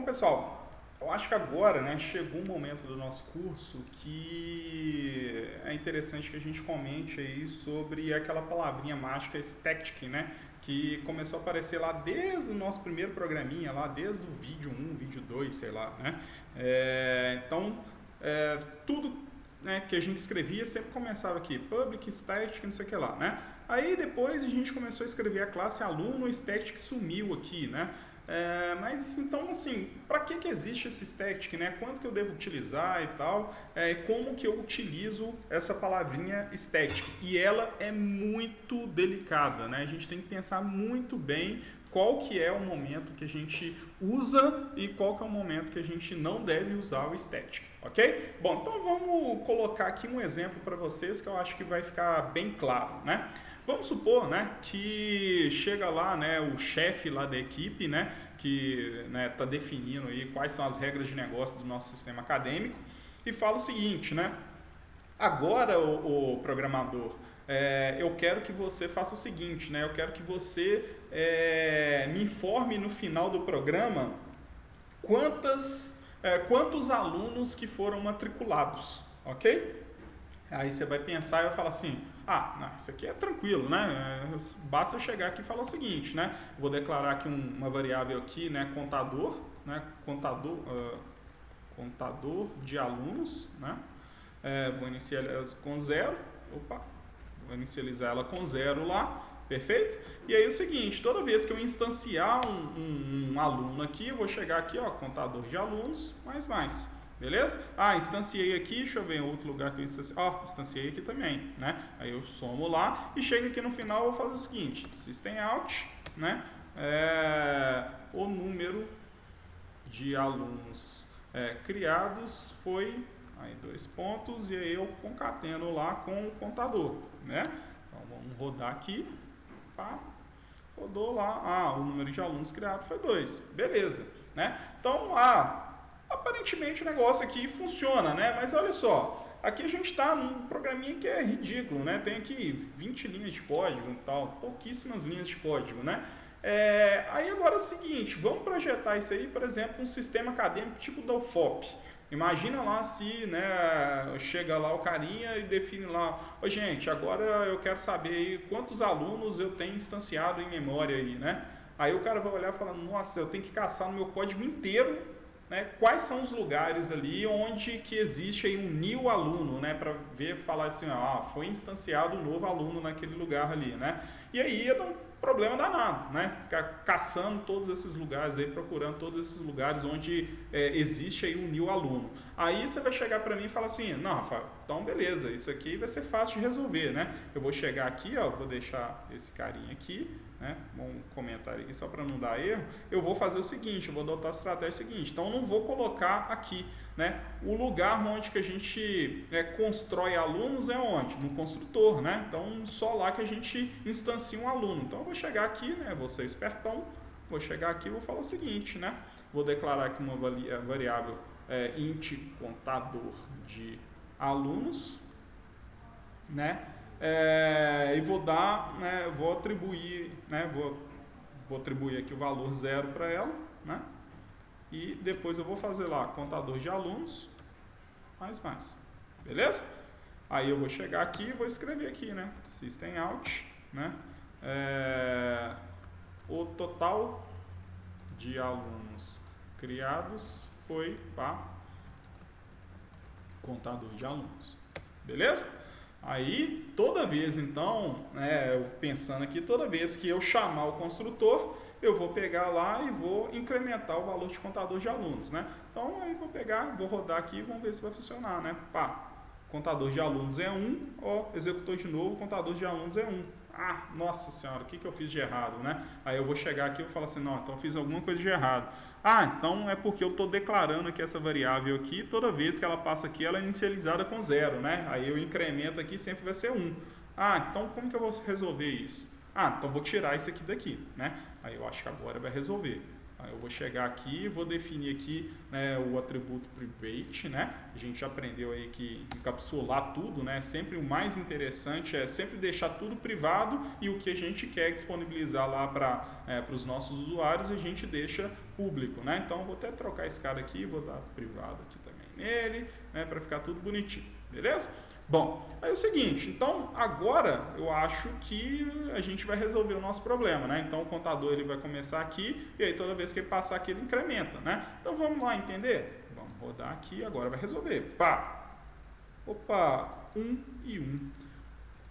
pessoal, eu acho que agora, né, chegou um momento do nosso curso que é interessante que a gente comente aí sobre aquela palavrinha mágica static, né, que começou a aparecer lá desde o nosso primeiro programinha, lá desde o vídeo 1, vídeo 2, sei lá, né. Tudo, né, que a gente escrevia sempre começava aqui, public, static, não sei o que lá, né. Aí depois a gente começou a escrever a classe aluno, o static sumiu aqui, né. Mas então, assim, para que existe esse static, né? Quanto que eu devo utilizar e tal, como que eu utilizo essa palavrinha static? E ela é muito delicada, né? A gente tem que pensar muito bem qual que é o momento que a gente usa e qual que é o momento que a gente não deve usar o static, ok? Bom, então vamos colocar aqui um exemplo para vocês que eu acho que vai ficar bem claro, né? Vamos supor, né, que chega lá, né, o chefe lá da equipe, né, que está definindo aí quais são as regras de negócio do nosso sistema acadêmico e fala o seguinte, né, agora o programador, eu quero que você faça o seguinte, né, eu quero que você me informe no final do programa quantos alunos que foram matriculados, ok? Aí você vai pensar e vai falar assim, não, isso aqui é tranquilo, né? Basta eu chegar aqui e falar o seguinte, né? Vou declarar aqui uma variável aqui, né? Contador, né? Contador de alunos, né? Vou inicializar com 0, vou inicializar ela com 0 lá, perfeito? E aí é o seguinte, toda vez que eu instanciar um aluno aqui, eu vou chegar aqui, ó, contador de alunos, mais. Beleza? Instanciei aqui, deixa eu ver em outro lugar que eu instanciei. Instanciei aqui também, né? Aí eu somo lá e chego aqui no final, eu vou fazer o seguinte, system out, né? O número de alunos criados foi, aí 2 pontos, e aí eu concateno lá com o contador, né? Então vamos rodar aqui, rodou lá, o número de alunos criados foi 2, beleza, né? Então, aparentemente o negócio aqui funciona, né? Mas olha só, aqui a gente está num programinha que é ridículo, né? Tem aqui 20 linhas de código e tal, pouquíssimas linhas de código, né? Aí agora é o seguinte, vamos projetar isso aí, por exemplo, um sistema acadêmico tipo da UFOP. Imagina lá se, né, chega lá o carinha e define lá, gente, agora eu quero saber aí quantos alunos eu tenho instanciado em memória aí, né? Aí o cara vai olhar e falar, nossa, eu tenho que caçar no meu código inteiro, né, quais são os lugares ali onde que existe aí um new aluno, né, para falar assim, foi instanciado um novo aluno naquele lugar ali, né, e aí ia dar um problema danado, né, ficar caçando todos esses lugares aí, procurando todos esses lugares onde existe aí um new aluno. Aí você vai chegar para mim e falar assim, não, Rafael, então beleza, isso aqui vai ser fácil de resolver, né, eu vou chegar aqui, vou deixar esse carinha aqui, né, um comentário aqui só para não dar erro, eu vou fazer o seguinte, eu vou adotar a estratégia seguinte, então eu não vou colocar aqui, né, o lugar onde que a gente constrói alunos é onde? No construtor, né, então só lá que a gente instancia um aluno, então eu vou chegar aqui, né, vou ser espertão, vou chegar aqui e vou falar o seguinte, né, vou declarar aqui uma variável int contador de alunos, né, e vou dar, né, vou atribuir aqui o valor 0 para ela, né, e depois eu vou fazer lá contador de alunos, mais, beleza? Aí eu vou chegar aqui e vou escrever aqui, né, system out, né, o total de alunos criados foi contador de alunos, beleza? Aí, toda vez, então, pensando aqui, toda vez que eu chamar o construtor, eu vou pegar lá e vou incrementar o valor de contador de alunos, né? Então, aí vou rodar aqui e vamos ver se vai funcionar, né? Contador de alunos é 1, executou de novo, contador de alunos é 1. Nossa senhora, o que eu fiz de errado, né? Aí eu vou chegar aqui e vou falar assim, não, então eu fiz alguma coisa de errado. Então é porque eu estou declarando aqui essa variável aqui, toda vez que ela passa aqui, ela é inicializada com 0, né? Aí eu incremento aqui, sempre vai ser 1. Então como que eu vou resolver isso? Então vou tirar isso aqui daqui, né? Aí eu acho que agora vai resolver. Aí eu vou chegar aqui e vou definir aqui, né, o atributo private, né? A gente já aprendeu aí que encapsular tudo, né? Sempre o mais interessante é sempre deixar tudo privado e o que a gente quer disponibilizar lá para os nossos usuários, a gente deixa público, né? Então eu vou até trocar esse cara aqui, vou dar privado aqui também nele, né, para ficar tudo bonitinho, beleza? Bom, aí é o seguinte, então agora eu acho que a gente vai resolver o nosso problema, né? Então o contador ele vai começar aqui e aí toda vez que ele passar aqui ele incrementa, né? Então vamos lá entender? Vamos rodar aqui, agora vai resolver. Pá! Opa! 1 e 1.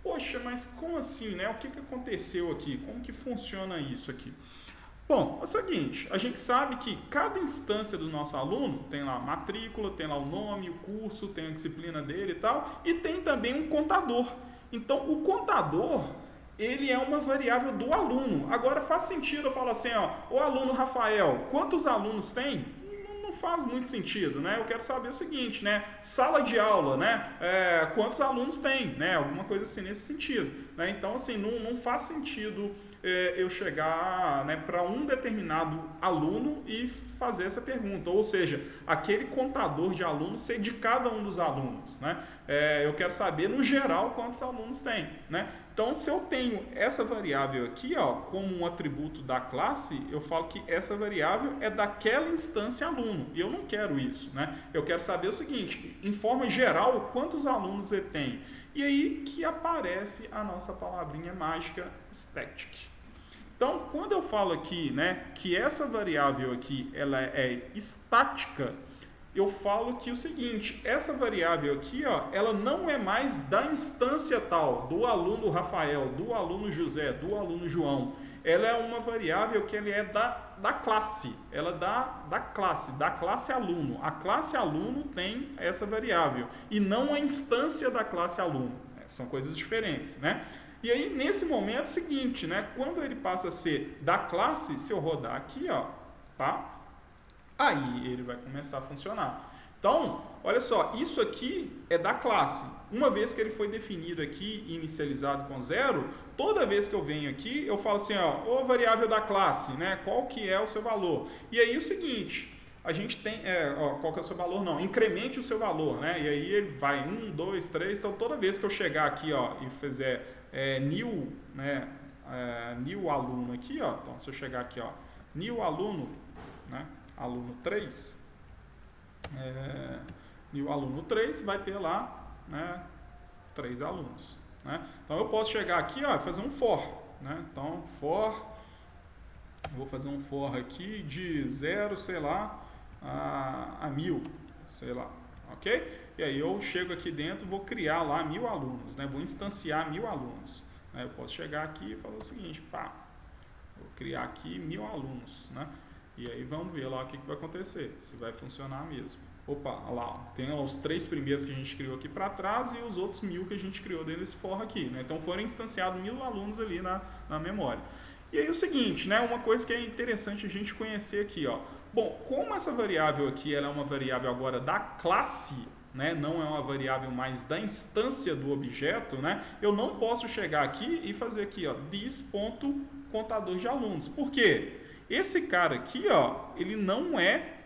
Poxa, mas como assim, né? O que aconteceu aqui? Como que funciona isso aqui? Bom, é o seguinte, a gente sabe que cada instância do nosso aluno tem lá a matrícula, tem lá o nome, o curso, tem a disciplina dele e tal, e tem também um contador. Então, o contador, ele é uma variável do aluno. Agora, faz sentido eu falar assim, ó, o aluno Rafael, quantos alunos tem? Não faz muito sentido, né? Eu quero saber o seguinte, né? Sala de aula, né? Quantos alunos tem, né? Alguma coisa assim nesse sentido, né? Então, assim, não faz sentido eu chegar, né, para um determinado aluno e fazer essa pergunta, ou seja, aquele contador de alunos ser de cada um dos alunos, né? Eu quero saber no geral quantos alunos tem, né? Então, se eu tenho essa variável aqui, ó, como um atributo da classe, eu falo que essa variável é daquela instância aluno, e eu não quero isso, né? Eu quero saber o seguinte, em forma geral, quantos alunos ele tem. E aí que aparece a nossa palavrinha mágica static. Então, quando eu falo aqui, né, que essa variável aqui ela é estática, eu falo que o seguinte, essa variável aqui, ó, ela não é mais da instância tal, do aluno Rafael, do aluno José, do aluno João. Ela é uma variável que ela é da classe, ela é da classe aluno. A classe aluno tem essa variável e não a instância da classe aluno. São coisas diferentes, né? E aí, nesse momento, é o seguinte, né? Quando ele passa a ser da classe, se eu rodar aqui, ó, tá? Aí ele vai começar a funcionar. Então, olha só, isso aqui é da classe. Uma vez que ele foi definido aqui, inicializado com 0, toda vez que eu venho aqui, eu falo assim, ó, ô variável da classe, né? Qual que é o seu valor? E aí, o seguinte, a gente tem, qual que é o seu valor? Não, incremente o seu valor, né? E aí ele vai 1, 2, 3, então toda vez que eu chegar aqui, ó, e fizer new, né, new aluno aqui, ó, então se eu chegar aqui, ó, new aluno, né, aluno 3, new aluno 3 vai ter lá, né, 3 alunos, né? Então eu posso chegar aqui, ó, e fazer um for, né? Então for, vou fazer um for aqui de 0, sei lá, a 1000, sei lá, ok? E aí eu chego aqui dentro, vou criar lá 1000 alunos, né? Vou instanciar 1000 alunos, né? Eu posso chegar aqui e falar o seguinte, pá, vou criar aqui 1000 alunos, né? E aí vamos ver lá o que vai acontecer, se vai funcionar mesmo. Opa, olha lá, tem os 3 primeiros que a gente criou aqui para trás e os outros 1000 que a gente criou dentro desse for aqui, né? Então foram instanciados 1000 alunos ali na memória. E aí o seguinte, né? Uma coisa que é interessante a gente conhecer aqui, ó. Bom, como essa variável aqui ela é uma variável agora da classe, né, não é uma variável mais da instância do objeto, né, eu não posso chegar aqui e fazer aqui, ó, this.contador de alunos. Por quê? Esse cara aqui, ó, ele não é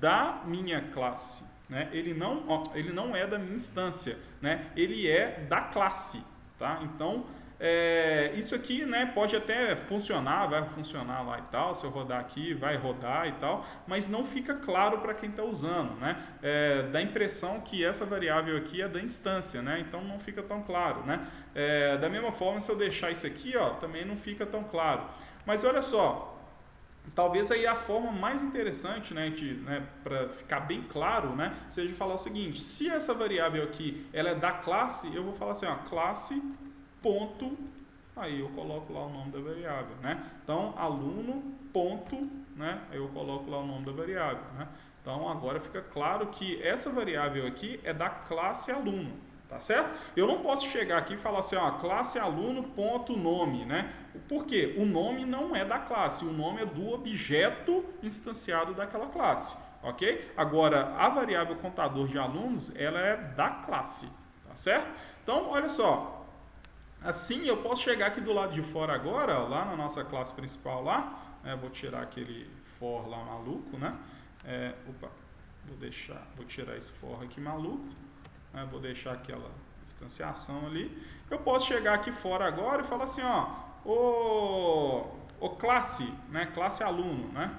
da minha classe, né, ele não é da minha instância, né, ele é da classe, tá? Então, isso aqui, né, pode até funcionar, vai funcionar lá e tal, se eu rodar aqui vai rodar e tal, mas não fica claro para quem está usando, né? Dá a impressão que essa variável aqui é da instância, né? Então não fica tão claro, né? Da mesma forma, se eu deixar isso aqui, ó, também não fica tão claro. Mas olha só, talvez aí a forma mais interessante, né, para ficar bem claro, né, seja falar o seguinte, se essa variável aqui ela é da classe, eu vou falar assim, ó, classe ponto, aí eu coloco lá o nome da variável, né? Então, aluno ponto, né? Aí eu coloco lá o nome da variável, né? Então, agora fica claro que essa variável aqui é da classe aluno, tá certo? Eu não posso chegar aqui e falar assim, ó, classe aluno ponto nome, né? Por quê? O nome não é da classe, o nome é do objeto instanciado daquela classe, ok? Agora, a variável contador de alunos, ela é da classe, tá certo? Então, olha só, assim eu posso chegar aqui do lado de fora agora, ó, lá na nossa classe principal lá, vou tirar aquele for lá maluco, né? Vou tirar esse for aqui maluco, né? Vou deixar aquela instanciação ali. Eu posso chegar aqui fora agora e falar assim, ó, ô classe, né? Classe aluno, né?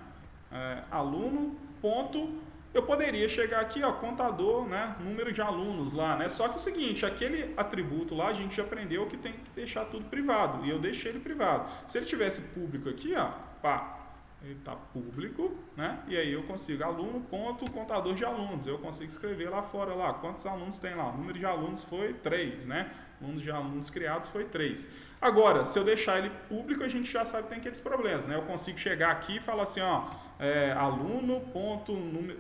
aluno ponto, eu poderia chegar aqui, ó, contador, né, número de alunos lá, né? Só que é o seguinte, aquele atributo lá a gente já aprendeu que tem que deixar tudo privado, e eu deixei ele privado. Se ele tivesse público aqui, ó, pá, ele está público, né? E aí eu consigo aluno ponto contador de alunos, eu consigo escrever lá fora lá, quantos alunos tem lá? O número de alunos foi 3, né? O número de alunos criados foi 3. Agora, se eu deixar ele público, a gente já sabe que tem aqueles problemas, né? Eu consigo chegar aqui e falar assim, ó, aluno ponto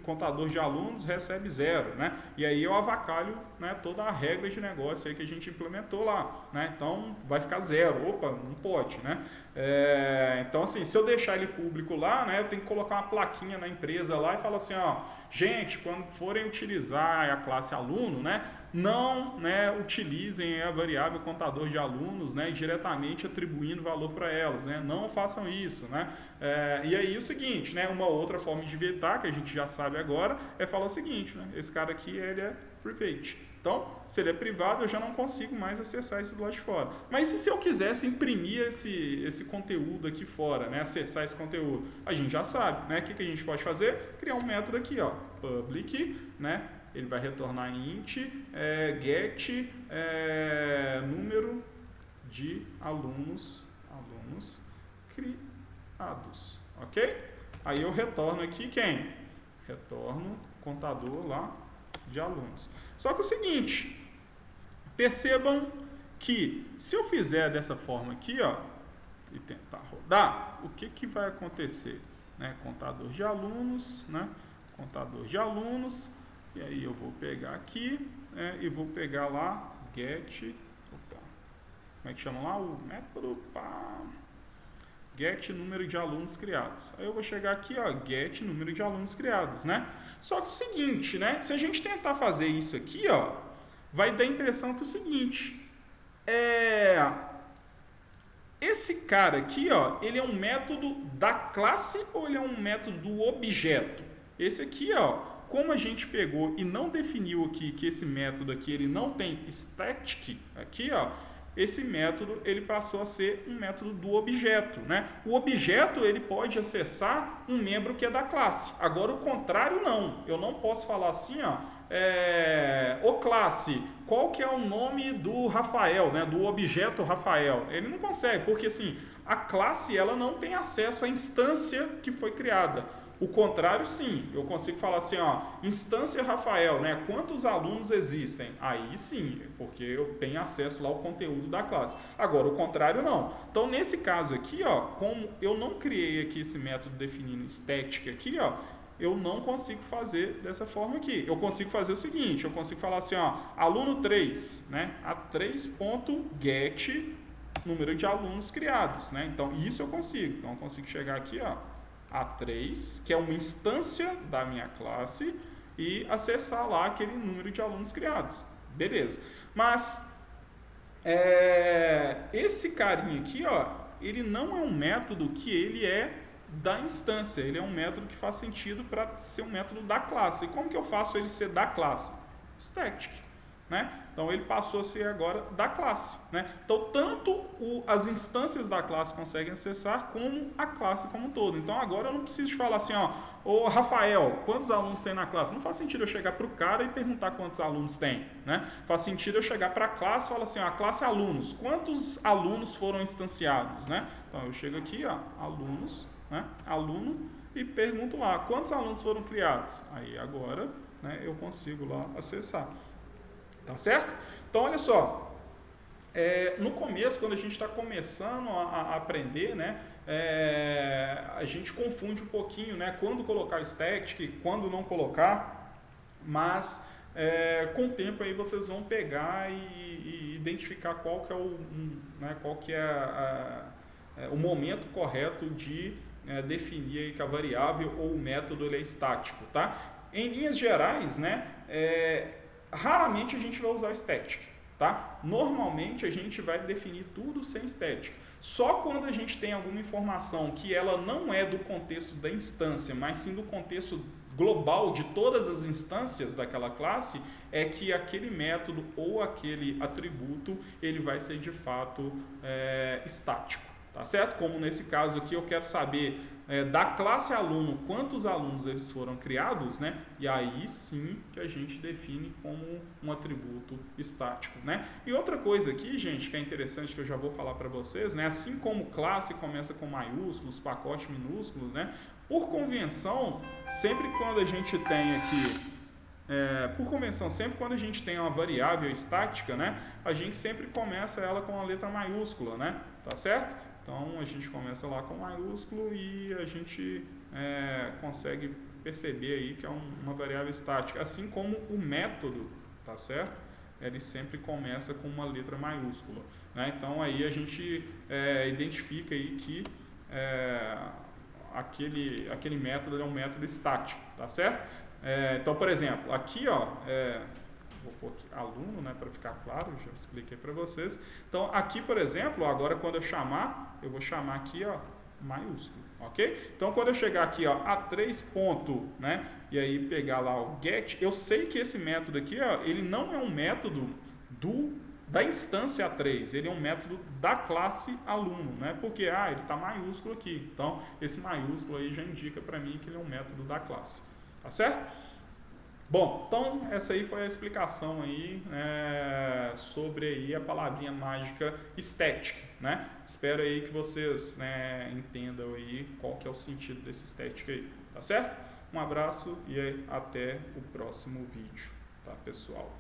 contador de alunos recebe 0, né? E aí eu avacalho, né, toda a regra de negócio aí que a gente implementou lá, né? Então vai ficar 0. Opa, não pode, né? Então assim, se eu deixar ele público lá, né, eu tenho que colocar uma plaquinha na empresa lá e falar assim, ó, gente, quando forem utilizar a classe aluno, né, não, né, utilizem a variável contador de alunos, né, diretamente atribuindo valor para elas, né, não façam isso, né. E aí o seguinte, né, uma outra forma de evitar, que a gente já sabe agora, é falar o seguinte, né, esse cara aqui, ele é private. Então, se ele é privado, eu já não consigo mais acessar isso do lado de fora. Mas e se eu quisesse imprimir esse conteúdo aqui fora, né? Acessar esse conteúdo? A gente já sabe, né? O que a gente pode fazer? Criar um método aqui, ó, public, né? Ele vai retornar int, get número de alunos criados, ok? Aí eu retorno aqui quem? Retorno contador lá de alunos. Só que é o seguinte, percebam que se eu fizer dessa forma aqui, ó, e tentar rodar, o que vai acontecer? Né? Contador de alunos, né? Contador de alunos, e aí eu vou pegar aqui, e vou pegar lá, get, como é que chama lá? O método, get número de alunos criados. Aí eu vou chegar aqui, ó, get número de alunos criados, né? Só que o seguinte, né? Se a gente tentar fazer isso aqui, ó, vai dar a impressão que é o seguinte, esse cara aqui, ó, ele é um método da classe ou ele é um método do objeto? Esse aqui, ó, como a gente pegou e não definiu aqui que esse método aqui, ele não tem static aqui, ó, esse método ele passou a ser um método do objeto, né? O objeto ele pode acessar um membro que é da classe. Agora o contrário não. Eu não posso falar assim, ó, ô classe, qual que é o nome do Rafael, né? Do objeto Rafael? Ele não consegue, porque assim, a classe ela não tem acesso à instância que foi criada. O contrário, sim. Eu consigo falar assim, ó, instância Rafael, né? Quantos alunos existem? Aí sim, porque eu tenho acesso lá ao conteúdo da classe. Agora, o contrário, não. Então, nesse caso aqui, ó, como eu não criei aqui esse método definindo estética aqui, ó, eu não consigo fazer dessa forma aqui. Eu consigo fazer o seguinte, eu consigo falar assim, ó, aluno 3, né? A3.get número de alunos criados, né? Então, isso eu consigo. Então, eu consigo chegar aqui, ó, A3, que é uma instância da minha classe, e acessar lá aquele número de alunos criados. Beleza. Mas, esse carinha aqui, ó, ele não é um método que ele é da instância. Ele é um método que faz sentido para ser um método da classe. E como que eu faço ele ser da classe? Static, né? Então, ele passou a ser agora da classe, né? Então, tanto as instâncias da classe conseguem acessar, como a classe como um todo. Então, agora eu não preciso falar assim, ó, ô Rafael, quantos alunos tem na classe? Não faz sentido eu chegar para o cara e perguntar quantos alunos tem, né? Faz sentido eu chegar para a classe e falar assim, ó, a classe alunos, quantos alunos foram instanciados, né? Então, eu chego aqui, ó, alunos, né? Aluno, e pergunto lá, quantos alunos foram criados? Aí, agora, né, eu consigo lá acessar. Tá certo? Então, olha só, no começo, quando a gente está começando a aprender, né, a gente confunde um pouquinho, né, quando colocar static, quando não colocar, mas com o tempo aí vocês vão pegar e identificar qual que é qual que é o momento correto de definir aí que a variável ou o método ele é estático, tá? Em linhas gerais, né, raramente a gente vai usar static, tá? Normalmente a gente vai definir tudo sem static. Só quando a gente tem alguma informação que ela não é do contexto da instância, mas sim do contexto global de todas as instâncias daquela classe, é que aquele método ou aquele atributo ele vai ser de fato estático, tá certo? Como nesse caso aqui eu quero saber da classe aluno, quantos alunos eles foram criados, né? E aí sim que a gente define como um atributo estático, né? E outra coisa aqui, gente, que é interessante que eu já vou falar para vocês, né? Assim como classe começa com maiúsculos, pacote minúsculo, né? Por convenção, sempre quando a gente tem aqui por convenção, sempre quando a gente tem uma variável estática, né, a gente sempre começa ela com a letra maiúscula, né, tá certo? Então a gente começa lá com maiúsculo e a gente consegue perceber aí que é uma variável estática, assim como o método, tá certo? Ele sempre começa com uma letra maiúscula, né? Então aí a gente identifica aí que aquele método é um método estático, tá certo? Então, por exemplo, aqui, ó, vou pôr aqui aluno, né, para ficar claro, já expliquei para vocês. Então, aqui, por exemplo, ó, agora quando eu vou chamar aqui, ó, maiúsculo, ok? Então, quando eu chegar aqui, ó, A3 ponto, né, e aí pegar lá o get, eu sei que esse método aqui, ó, ele não é um método da instância A3, ele é um método da classe aluno, né? Porque ele está maiúsculo aqui. Então, esse maiúsculo aí já indica para mim que ele é um método da classe. Tá certo? Bom, então essa aí foi a explicação aí sobre aí a palavrinha mágica static, né? Espero aí que vocês, né, entendam aí qual que é o sentido desse static aí, tá certo? Um abraço e até o próximo vídeo, tá, pessoal?